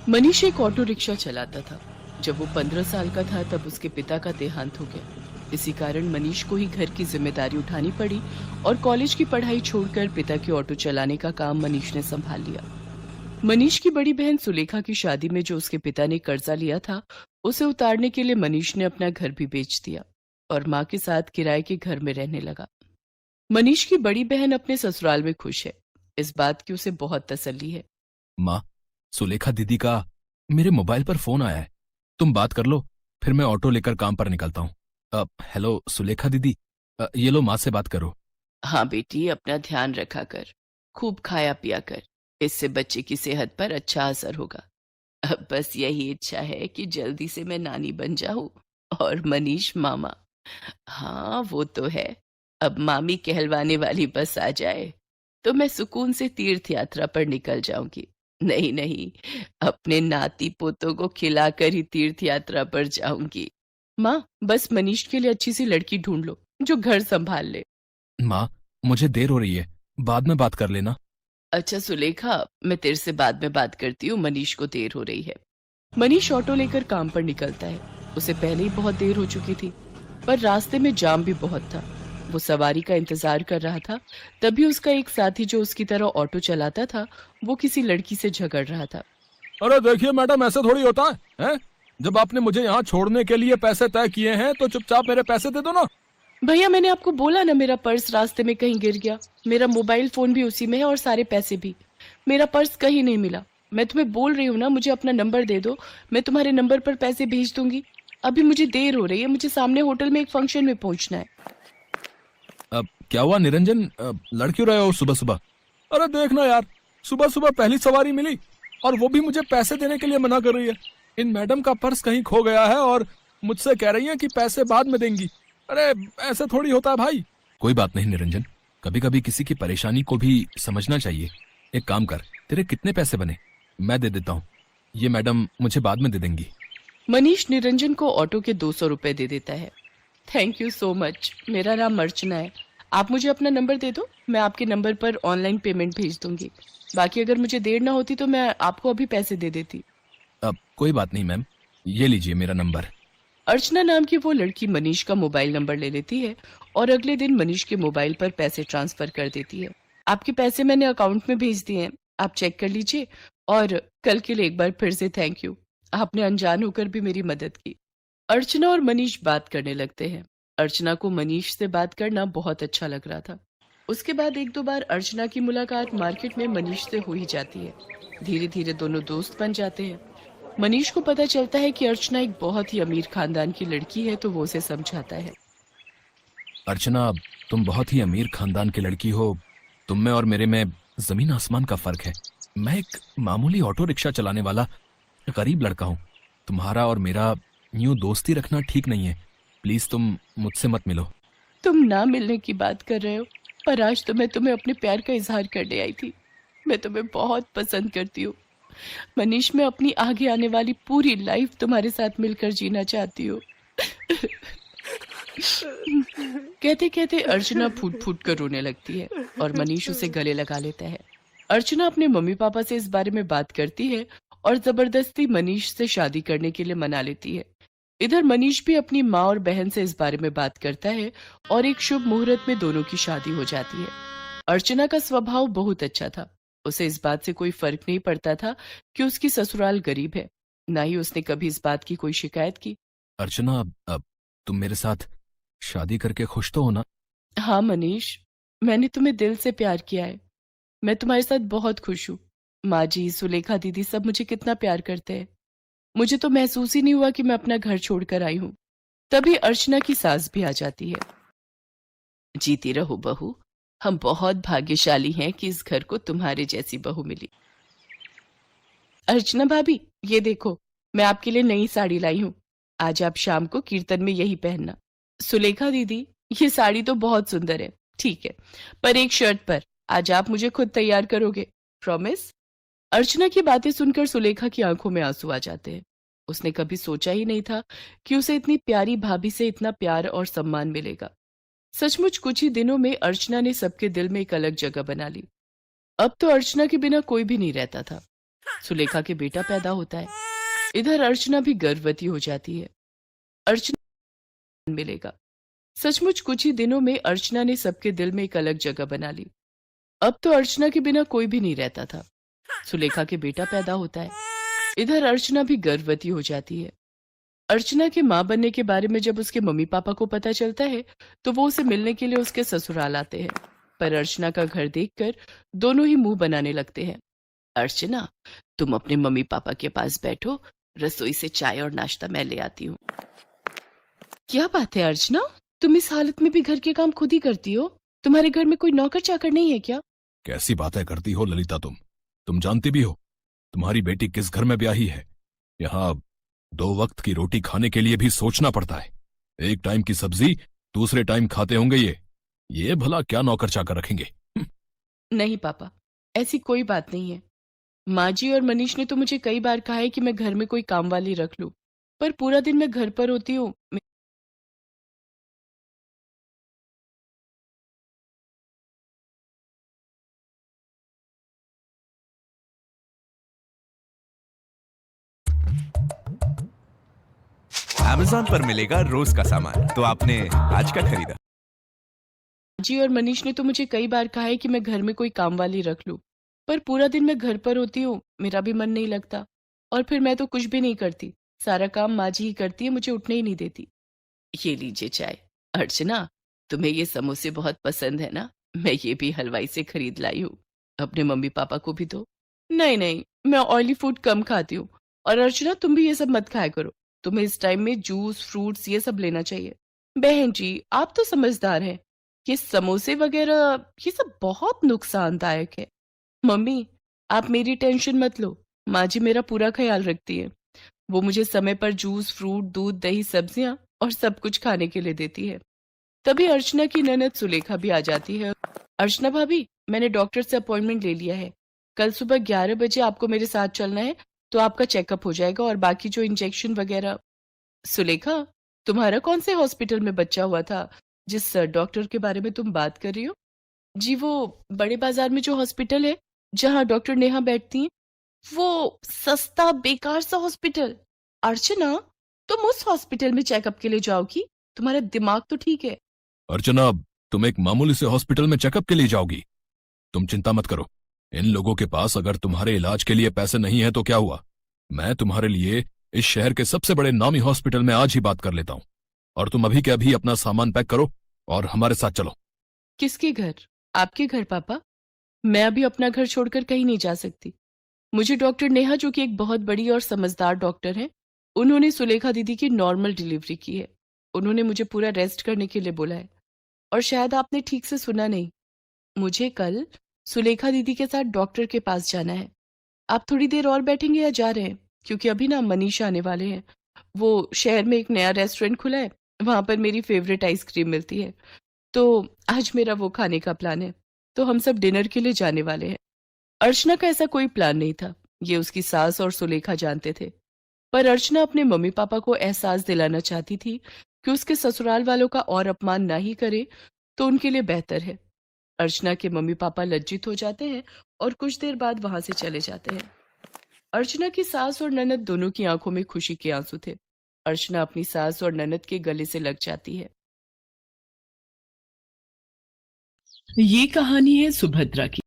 मनीष एक auto rickshaw चलाता था। जब वो 15 साल का था तब उसके पिता का देहांत हो गया। इसी कारण मनीष को ही घर की जिम्मेदारी उठानी पड़ी और कॉलेज की पढ़ाई छोड़कर पिता की ऑटो चलाने का काम मनीष ने संभाल लिया। मनीष की बड़ी बहन सुलेखा की शादी में जो उसके पिता ने कर्जा लिया था, उसे उतारने के लिए मनीष ने अपना घर भी बेच दिया और माँ के साथ किराए के घर में रहने लगा। मनीष की बड़ी बहन अपने ससुराल में खुश है। इस बात की उसे बहुत तसल्ली है। माँ, सुलेखा दीदी का मेरे मोबाइल पर फोन आया है। तुम बात कर लो, फिर मैं ऑटो लेकर काम पर निकलता हूँ। हेलो सुलेखा दीदी, ये लो माँ से बात करो। हाँ बेटी, अपना ध्यान रखा कर, खूब खाया पिया कर। इससे बच्चे की सेहत पर अच्छा असर होगा। अब बस यही इच्छा है कि जल्दी से मैं नानी बन जाऊं और मनीष मामा। हाँ वो तो है। अब मामी कहलवाने वाली बस आ जाए तो मैं सुकून से तीर्थ यात्रा पर निकल जाऊंगी। नहीं नहीं, अपने नाती पोतों को खिलाकर ही तीर्थ यात्रा पर जाऊंगी। माँ, बस मनीष के लिए अच्छी सी लड़की ढूंढ लो जो घर संभाल ले। माँ, मुझे देर हो रही है, बाद में बात कर लेना। अच्छा सुलेखा, मैं तेरे से बाद में बात करती हूँ, मनीष को देर हो रही है। मनीष ऑटो लेकर काम पर निकलता है। उसे पहले ही बहुत देर हो चुकी थी, पर रास्ते में जाम भी बहुत था। वो सवारी का इंतजार कर रहा था। तभी उसका एक साथी जो उसकी तरह ऑटो चलाता था, वो किसी लड़की से झगड़ रहा था। अरे देखिए मैडम, ऐसा थोड़ी होता है? जब आपने मुझे यहाँ छोड़ने के लिए पैसे तय किए हैं तो चुपचाप मेरे पैसे दे दो ना। भैया, मैंने आपको बोला ना, मेरा पर्स रास्ते में कहीं गिर गया। मेरा मोबाइल फोन भी उसी में है और सारे पैसे भी। मेरा पर्स कहीं नहीं मिला। मैं तुम्हें बोल रही हूँ ना, मुझे अपना नंबर दे दो, मैं तुम्हारे नंबर पर पैसे भेज दूंगी। अभी मुझे देर हो रही है, मुझे सामने होटल में एक फंक्शन में पहुंचना है। अब क्या हुआ निरंजन, लड़ क्यों रहे हो सुबह सुबह? अरे देखना यार, सुबह सुबह पहली सवारी मिली और वो भी मुझे पैसे देने के लिए मना कर रही है। इन मैडम का पर्स कहीं खो गया है और मुझसे कह रही है कि पैसे बाद में देंगी। अरे ऐसे थोड़ी होता है भाई। कोई बात नहीं निरंजन, कभी कभी किसी की परेशानी को भी समझना चाहिए। एक काम कर, तेरे कितने पैसे बने मैं दे देता हूँ, ये मैडम मुझे बाद में दे देंगी। मनीष निरंजन को ऑटो के 200 रुपए दे देता है। Thank you so much. मेरा नाम अर्चना है। आप मुझे अपना नंबर दे दो, मैं आपके नंबर पर ऑनलाइन पेमेंट भेज दूंगी। बाकी अगर मुझे देर ना होती तो मैं आपको अभी पैसे दे देती। अब कोई बात नहीं मैम, ये लीजिए मेरा नंबर। अर्चना नाम की वो लड़की मनीष का मोबाइल नंबर ले लेती है और अगले दिन मनीष के मोबाइल पर पैसे ट्रांसफर कर देती है। आपके पैसे मैंने अकाउंट में भेज दिए हैं, आप चेक कर लीजिए। और कल के लिए एक बार फिर से थैंक यू। आपने अनजान होकर भी मेरी मदद की। अर्चना और मनीष बात करने लगते हैं। अर्चना को मनीष से बात करना बहुत अच्छा लग रहा था। उसके बाद एक दो बार अर्चना की मुलाकात मार्केट में मनीष से हो ही जाती है। धीरे धीरे दोनों दोस्त बन जाते हैं। मनीष को पता चलता है कि अर्चना एक बहुत ही अमीर खानदान की लड़की है, तो वो उसे समझाता है। अर्चना, तुम बहुत ही अमीर खानदान की लड़की हो। तुम में और मेरे में जमीन आसमान का फर्क है। मैं एक मामूली ऑटो रिक्शा चलाने वाला गरीब लड़का हूँ। तुम्हारा और मेरा यूं दोस्ती रखना ठीक नहीं है। प्लीज तुम मुझसे मत मिलो। तुम ना मिलने की बात कर रहे हो, पर आज तो मैं तुम्हें अपने प्यार का इजहार करने आई थी। मैं तुम्हें बहुत पसंद करती हूँ मनीष। मैं अपनी आगे आने वाली पूरी लाइफ तुम्हारे साथ मिलकर जीना चाहती हूँ। कहते कहते अर्चना फूट फूट कर रोने लगती है और मनीष उसे गले लगा लेता है। अर्चना अपने मम्मी पापा से इस बारे में बात करती है और जबरदस्ती मनीष से शादी करने के लिए मना लेती है। इधर मनीष भी अपनी माँ और बहन से इस बारे में बात करता है और एक शुभ मुहूर्त में दोनों की शादी हो जाती है। अर्चना का स्वभाव बहुत अच्छा था। उसे इस बात से कोई फर्क नहीं पड़ता था कि उसकी ससुराल गरीब है। ना ही उसने कभी इस बात की कोई शिकायत की। अर्चना, अब तुम मेरे साथ शादी करके खुश तो हो ना? हाँ मनीष, मैंने तुम्हें दिल से प्यार किया है। मैं तुम्हारे साथ बहुत खुश हूँ। माँ जी, सुलेखा दीदी सब मुझे कितना प्यार करते हैं। मुझे तो महसूस ही नहीं हुआ कि मैं अपना घर छोड़कर आई हूँ। तभी अर्चना की सास भी आ जाती है। जीती रहो बहू, हम बहुत भाग्यशाली हैं कि इस घर को तुम्हारे जैसी बहू मिली। अर्चना भाभी, ये देखो, मैं आपके लिए नई साड़ी लाई हूँ। आज आप शाम को कीर्तन में यही पहनना। सुलेखा दीदी, ये साड़ी तो बहुत सुंदर है, ठीक है, पर एक शर्त पर। आज आप मुझे खुद तैयार करोगे, प्रॉमिस? अर्चना की बातें सुनकर सुलेखा की आंखों में आंसू आ जाते हैं। उसने कभी सोचा ही नहीं था कि उसे इतनी प्यारी भाभी से इतना प्यार और सम्मान मिलेगा। सचमुच कुछ ही दिनों में अर्चना ने सबके दिल में एक अलग जगह बना ली। अब तो अर्चना के बिना कोई भी नहीं रहता था। सुलेखा के बेटा पैदा होता है। इधर अर्चना भी गर्भवती हो जाती है। अर्चना मिलेगा। सचमुच कुछ ही दिनों में अर्चना ने सबके दिल में एक अलग जगह बना ली। अब तो अर्चना के बिना कोई भी नहीं रहता था। सुलेखा के बेटा पैदा होता है। इधर अर्चना भी गर्भवती हो जाती है। अर्चना के मां बनने के बारे में जब उसके मम्मी पापा को पता चलता है तो वो उसे मिलने के लिए उसके ससुराल आते हैं। पर अर्चना का घर देखकर दोनों ही मुंह बनाने लगते हैं। अर्चना, तुम अपने मम्मी पापा के पास बैठो, रसोई से चाय और नाश्ता मैं ले आती हूँ। क्या बात है अर्चना, तुम इस हालत में भी घर के काम खुद ही करती हो? तुम्हारे घर में कोई नौकर चाकर नहीं है क्या? कैसी बातें करती हो ललिता तुम जानती भी हो तुम्हारी बेटी किस घर में ब्याही है। यहाँ 2 वक्त की रोटी खाने के लिए भी सोचना पड़ता है। एक टाइम की सब्जी दूसरे टाइम खाते होंगे ये भला क्या नौकर चाकर रखेंगे? नहीं पापा, ऐसी कोई बात नहीं है। माँ जी और मनीष ने तो मुझे कई बार कहा है कि मैं घर में कोई काम वाली रख लूं, पर पूरा दिन मैं घर पर होती हूँ। अमेज़न पर मिलेगा रोज का सामान। तो आपने आज क्या खरीदा? जी और मनीष ने तो मुझे कई बार कहा है कि मैं घर में कोई काम वाली रख लूं, पर पूरा दिन मैं घर पर होती हूँ, मेरा भी मन नहीं लगता। और फिर मैं तो कुछ भी नहीं करती, सारा काम माँ जी ही करती है, मुझे उठने ही नहीं देती। ये लीजिए चाय। अर्चना, तुम्हें ये समोसे बहुत पसंद है ना? मैं ये भी हलवाई से खरीद लाई हूँ, अपने मम्मी पापा को भी दो। नहीं नहीं, मैं ऑयली फूड कम खाती हूँ। और अर्चना, तुम भी ये सब मत खाया करो, तुम्हें इस टाइम में जूस फ्रूट्स ये सब लेना चाहिए। बहन जी, आप तो समझदार हैं, ये समोसे वगैरह ये सब बहुत नुकसानदायक है। मम्मी, आप मेरी टेंशन मत लो, माँ जी मेरा पूरा ख्याल रखती है। वो मुझे समय पर जूस फ्रूट दूध दही सब्जियां और सब कुछ खाने के लिए देती है। तभी अर्चना की ननद सुलेखा भी आ जाती है। अर्चना भाभी, मैंने डॉक्टर से अपॉइंटमेंट ले लिया है। कल सुबह 11 बजे आपको मेरे साथ चलना है, तो आपका चेकअप हो जाएगा और बाकी जो इंजेक्शन वगैरह। सुलेखा, तुम्हारा कौन से हॉस्पिटल में बच्चा हुआ था जिस डॉक्टर के बारे में तुम बात कर रही हो? जी, वो बड़े बाजार में जो हॉस्पिटल है जहाँ डॉक्टर नेहा बैठती हैं, वो सस्ता बेकार सा हॉस्पिटल। अर्चना, तुम उस हॉस्पिटल में चेकअप के लिए जाओगी? तुम्हारा दिमाग तो ठीक है। अर्चना, तुम एक मामूली से हॉस्पिटल में चेकअप के लिए जाओगी? तुम चिंता मत करो। इन लोगों के पास अगर तुम्हारे इलाज के लिए पैसे नहीं है तो क्या हुआ, मैं तुम्हारे लिए इस शहर के सबसे बड़े नामी हॉस्पिटल में आज ही बात कर लेता हूं। और तुम अभी के अभी अपना सामान पैक करो और हमारे साथ चलो। किसके घर? आपके घर पापा? मैं अभी अपना घर छोड़कर कहीं नहीं जा सकती। मुझे डॉक्टर नेहा, जो कि एक बहुत बड़ी और समझदार डॉक्टर है, उन्होंने सुलेखा दीदी की नॉर्मल डिलीवरी की है। उन्होंने मुझे पूरा रेस्ट करने के लिए बोला है। और शायद आपने ठीक से सुना नहीं, मुझे कल सुलेखा दीदी के साथ डॉक्टर के पास जाना है। आप थोड़ी देर और बैठेंगे या जा रहे हैं? क्योंकि अभी ना मनीष आने वाले हैं। वो शहर में एक नया रेस्टोरेंट खुला है, वहां पर मेरी फेवरेट आइसक्रीम मिलती है, तो आज मेरा वो खाने का प्लान है। तो हम सब डिनर के लिए जाने वाले हैं। अर्चना का ऐसा कोई प्लान नहीं था, ये उसकी सास और सुलेखा जानते थे। पर अर्चना अपने मम्मी पापा को एहसास दिलाना चाहती थी कि उसके ससुराल वालों का और अपमान ना ही करे तो उनके लिए बेहतर है। अर्चना के मम्मी पापा लज्जित हो जाते हैं और कुछ देर बाद वहां से चले जाते हैं। अर्चना की सास और ननद दोनों की आंखों में खुशी के आंसू थे। अर्चना अपनी सास और ननद के गले से लग जाती है। ये कहानी है सुभद्रा की।